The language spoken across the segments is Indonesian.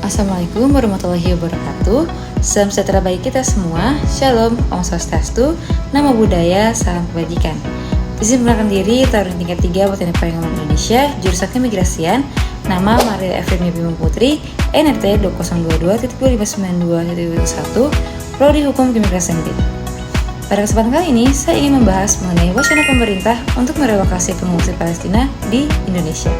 Assalamualaikum warahmatullahi wabarakatuh. Salam sejahtera bagi kita semua. Shalom, Om Swastiastu, Namo Buddhaya, Salam Kebajikan. Izin perkenalkan diri, taruna tingkat 3 Teknik Pengembangan Indonesia, jurusan Keimigrasian. Nama Maria Efrenia Bima Putri, NRT 2022.2592.1, Prodi Hukum Keimigrasian B. Pada kesempatan kali ini, saya ingin membahas mengenai wacana pemerintah untuk merelokasi pengungsi Palestina di Indonesia.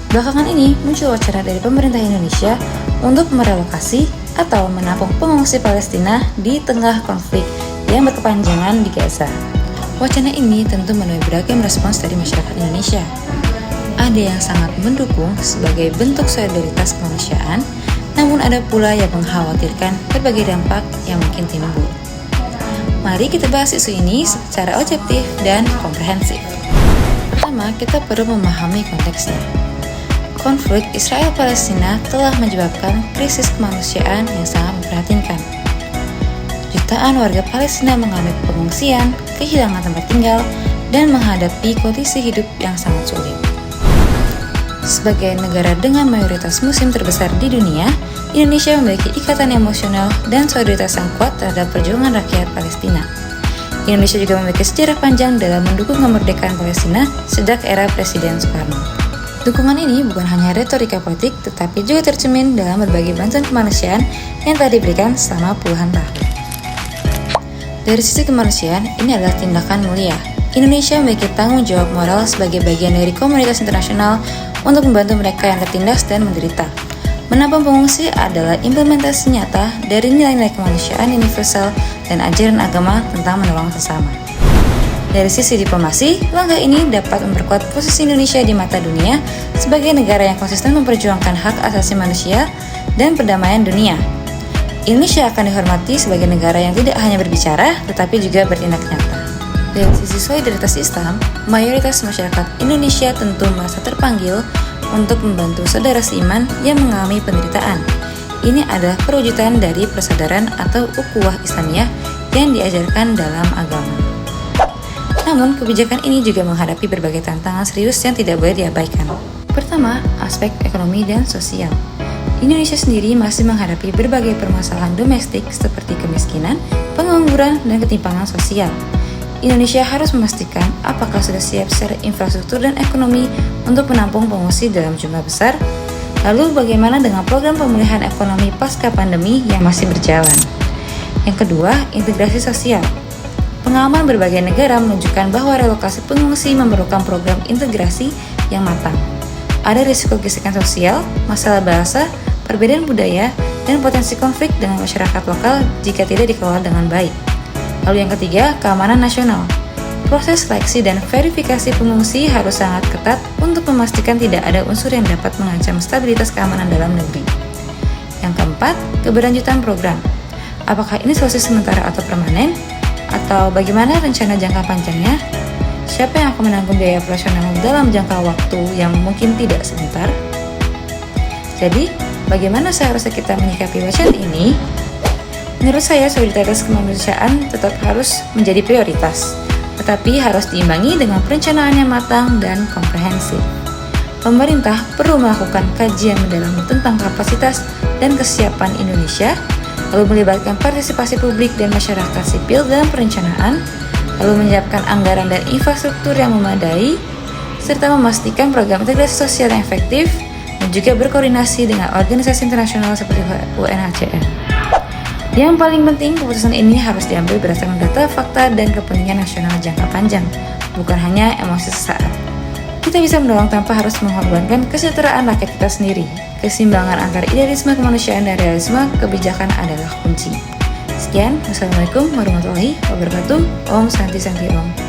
Belakangan ini muncul wacana dari pemerintah Indonesia untuk merelokasi atau menampung pengungsi Palestina di tengah konflik yang berkepanjangan di Gaza. Wacana ini tentu menuai beragam respons dari masyarakat Indonesia. Ada yang sangat mendukung sebagai bentuk solidaritas kemanusiaan, namun ada pula yang mengkhawatirkan berbagai dampak yang mungkin timbul. Mari kita bahas isu ini secara objektif dan komprehensif. Pertama, kita perlu memahami konteksnya. Konflik Israel-Palestina telah menyebabkan krisis kemanusiaan yang sangat memprihatinkan. Jutaan warga Palestina mengalami pengungsian, kehilangan tempat tinggal, dan menghadapi kondisi hidup yang sangat sulit. Sebagai negara dengan mayoritas muslim terbesar di dunia, Indonesia memiliki ikatan emosional dan solidaritas yang kuat terhadap perjuangan rakyat Palestina. Indonesia juga memiliki sejarah panjang dalam mendukung kemerdekaan Palestina sejak era Presiden Soekarno. Dukungan ini bukan hanya retorika politik, tetapi juga tercermin dalam berbagai bantuan kemanusiaan yang telah diberikan selama puluhan tahun. Dari sisi kemanusiaan, ini adalah tindakan mulia. Indonesia memiliki tanggung jawab moral sebagai bagian dari komunitas internasional untuk membantu mereka yang tertindas dan menderita. Menampung pengungsi adalah implementasi nyata dari nilai-nilai kemanusiaan universal dan ajaran agama tentang menolong sesama. Dari sisi diplomasi, langkah ini dapat memperkuat posisi Indonesia di mata dunia sebagai negara yang konsisten memperjuangkan hak asasi manusia dan perdamaian dunia. Indonesia akan dihormati sebagai negara yang tidak hanya berbicara, tetapi juga bertindak nyata. Dari sisi solidaritas Islam, mayoritas masyarakat Indonesia tentu merasa terpanggil untuk membantu saudara seiman yang mengalami penderitaan. Ini adalah perwujudan dari persaudaraan atau ukhuwah Islamiyah yang diajarkan dalam agama. Namun, kebijakan ini juga menghadapi berbagai tantangan serius yang tidak boleh diabaikan. Pertama, aspek ekonomi dan sosial. Indonesia sendiri masih menghadapi berbagai permasalahan domestik seperti kemiskinan, pengangguran, dan ketimpangan sosial. Indonesia harus memastikan apakah sudah siap secara infrastruktur dan ekonomi untuk menampung pengungsi dalam jumlah besar. Lalu bagaimana dengan program pemulihan ekonomi pasca pandemi yang masih berjalan? Yang kedua, integrasi sosial. Pengalaman berbagai negara menunjukkan bahwa relokasi pengungsi memerlukan program integrasi yang matang. Ada risiko gesekan sosial, masalah bahasa, perbedaan budaya, dan potensi konflik dengan masyarakat lokal jika tidak dikelola dengan baik. Lalu yang ketiga, keamanan nasional. Proses seleksi dan verifikasi pengungsi harus sangat ketat untuk memastikan tidak ada unsur yang dapat mengancam stabilitas keamanan dalam negeri. Yang keempat, keberlanjutan program. Apakah ini solusi sementara atau permanen? Atau bagaimana rencana jangka panjangnya? Siapa yang akan menanggung biaya operasional dalam jangka waktu yang mungkin tidak sebentar? Jadi, bagaimana seharusnya kita menyikapi wacana ini? Menurut saya, solidaritas kemanusiaan tetap harus menjadi prioritas, tetapi harus diimbangi dengan perencanaan yang matang dan komprehensif. Pemerintah perlu melakukan kajian mendalam tentang kapasitas dan kesiapan Indonesia, lalu melibatkan partisipasi publik dan masyarakat sipil dalam perencanaan, lalu menyiapkan anggaran dan infrastruktur yang memadai, serta memastikan program integrasi sosial yang efektif, dan juga berkoordinasi dengan organisasi internasional seperti UNHCR. Yang paling penting, keputusan ini harus diambil berdasarkan data, fakta, dan kepentingan nasional jangka panjang, bukan hanya emosi sesaat. Kita bisa menolong tanpa harus mengorbankan kesejahteraan rakyat kita sendiri. Keseimbangan antara idealisme kemanusiaan dan realisme kebijakan adalah kunci. Sekian, wassalamualaikum warahmatullahi wabarakatuh. Om Santi Santi Om.